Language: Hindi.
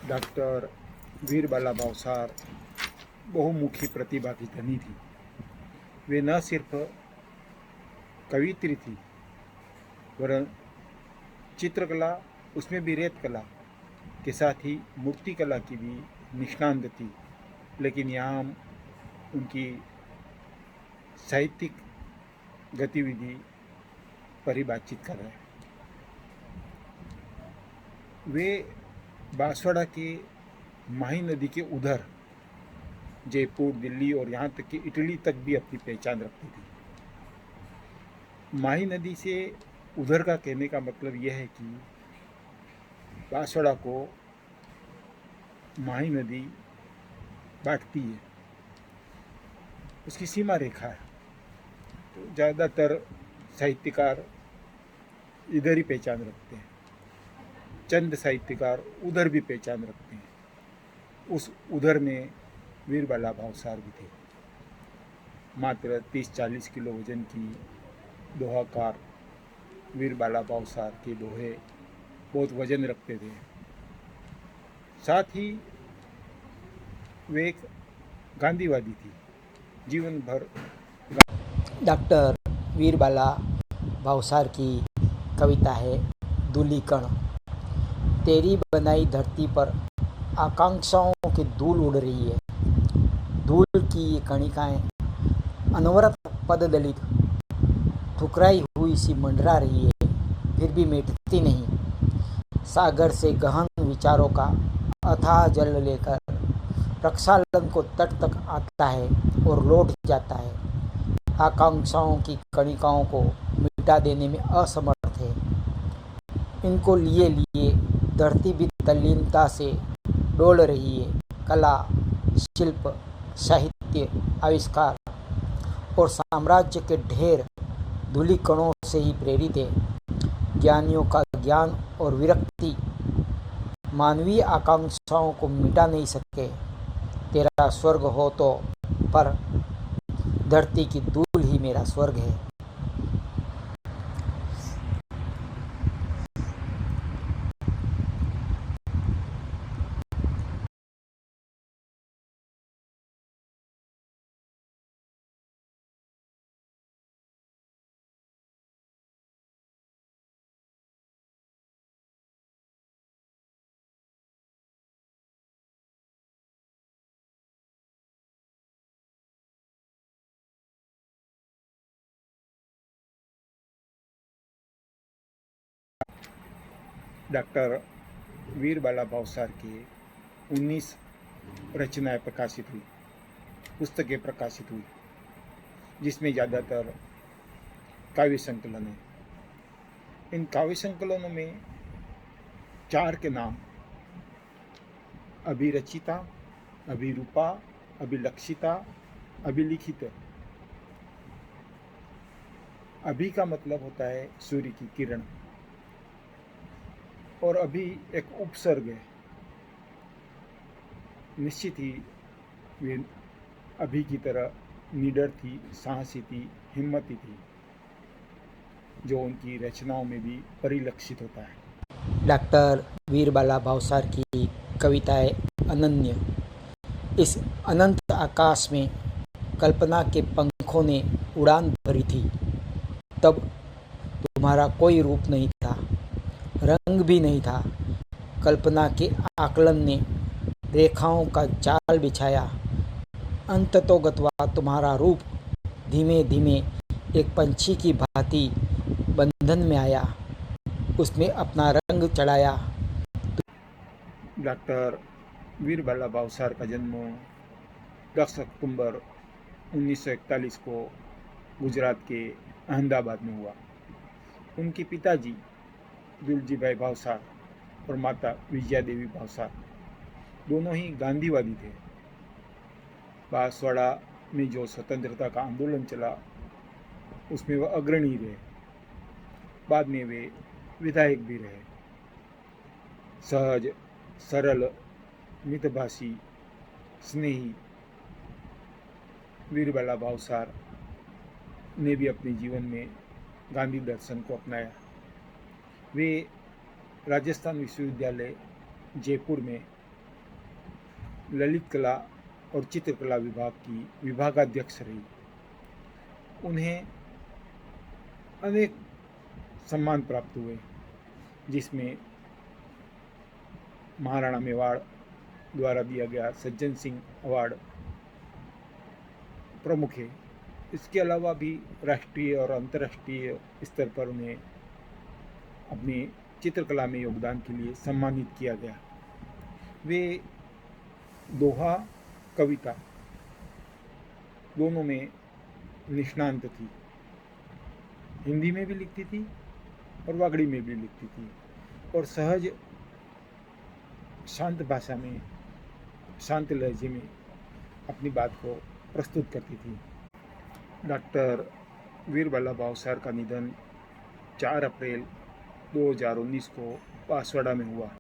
डॉक्टर वीरबाला भावसार बहुमुखी प्रतिभा की धनी थी। वे न सिर्फ कवित्री थी वरन चित्रकला, उसमें भी रेत कला के साथ ही मूर्ति कला की भी निष्णांत थी। लेकिन यहाँ हम उनकी साहित्यिक गतिविधि पर ही बातचीत कर रहे हैं। वे बांसवाड़ा के माही नदी के उधर जयपुर, दिल्ली और यहाँ तक कि इटली तक भी अपनी पहचान रखती थी। माही नदी से उधर का कहने का मतलब यह है कि बांसवाड़ा को माही नदी बांटती है, उसकी सीमा रेखा है। तो ज़्यादातर साहित्यकार इधर ही पहचान रखते हैं, चंद साहित्यकार उधर भी पहचान रखते हैं। उस उधर में वीरबाला भावसार भी थे। मात्र 30-40 किलो वजन की दोहाकार वीरबाला भावसार के दोहे बहुत वजन रखते थे। साथ ही वे एक गांधीवादी थी। जीवन भर डॉक्टर वीरबाला भावसार की कविता है धूलिकण। तेरी बनाई धरती पर आकांक्षाओं की धूल उड़ रही है। धूल की ये कणिकाएं अनवरत पद दलित ठुकराई हुई सी मंडरा रही है, फिर भी मिटती नहीं। सागर से गहन विचारों का अथाह जल लेकर प्रक्षालन को तट तक आता है और लौट जाता है। आकांक्षाओं की कणिकाओं को मिटा देने में असमर्थ है। इनको लिए लिए धरती भी तल्लीनता से डोल रही है। कला, शिल्प, साहित्य, आविष्कार और साम्राज्य के ढेर धूलिकणों से ही प्रेरित है। ज्ञानियों का ज्ञान और विरक्ति मानवीय आकांक्षाओं को मिटा नहीं सके। तेरा स्वर्ग हो तो, पर धरती की धूल ही मेरा स्वर्ग है। डॉक्टर वीरबाला भावसार की 19 रचनाएं प्रकाशित हुई, पुस्तकें प्रकाशित हुई, जिसमें ज़्यादातर काव्य संकलन है। इन काव्य संकलनों में 4 के नाम अभिरचिता, अभिरूपा, अभिलक्षिता, अभिलिखित। अभि का मतलब होता है सूर्य की किरण, और अभी एक उपसर्ग है। निश्चित ही वे अभी की तरह निडर थी, साहसी थी, हिम्मती थी, जो उनकी रचनाओं में भी परिलक्षित होता है। डॉक्टर वीरबाला भावसार की कविताएं अनन्य। इस अनंत आकाश में कल्पना के पंखों ने उड़ान भरी थी। तब तुम्हारा कोई रूप नहीं था, रंग भी नहीं था। कल्पना के आकलन ने रेखाओं का जाल बिछाया। अंततोगत्वा तुम्हारा रूप धीमे धीमे एक पंछी की भांति बंधन में आया, उसमें अपना रंग चढ़ाया। डॉक्टर वीरबाला भावसार का जन्म 10 अक्टूबर 1941 को गुजरात के अहमदाबाद में हुआ। उनके पिताजी दुलजी भाई भावसार और माता विजया देवी भावसार दोनों ही गांधीवादी थे। बांसवाड़ा में जो स्वतंत्रता का आंदोलन चला, उसमें वह अग्रणी रहे। बाद में वे विधायक भी रहे। सहज, सरल, मितभाषी, स्नेही वीरबाला भावसार ने भी अपने जीवन में गांधी दर्शन को अपनाया। वे राजस्थान विश्वविद्यालय जयपुर में ललित कला और चित्रकला विभाग की विभागाध्यक्ष रही। उन्हें अनेक सम्मान प्राप्त हुए, जिसमें महाराणा मेवाड़ द्वारा दिया गया सज्जन सिंह अवार्ड प्रमुख है। इसके अलावा भी राष्ट्रीय और अंतर्राष्ट्रीय स्तर पर उन्हें अपनी चित्रकला में योगदान के लिए सम्मानित किया गया। वे दोहा, कविता दोनों में निष्णांत थी। हिंदी में भी लिखती थी और वागड़ी में भी लिखती थी, और सहज शांत भाषा में, शांत लहजे में अपनी बात को प्रस्तुत करती थी। डॉक्टर वीरबाला भावसार का निधन 4 अप्रैल 2019 को बांसवाड़ा में हुआ।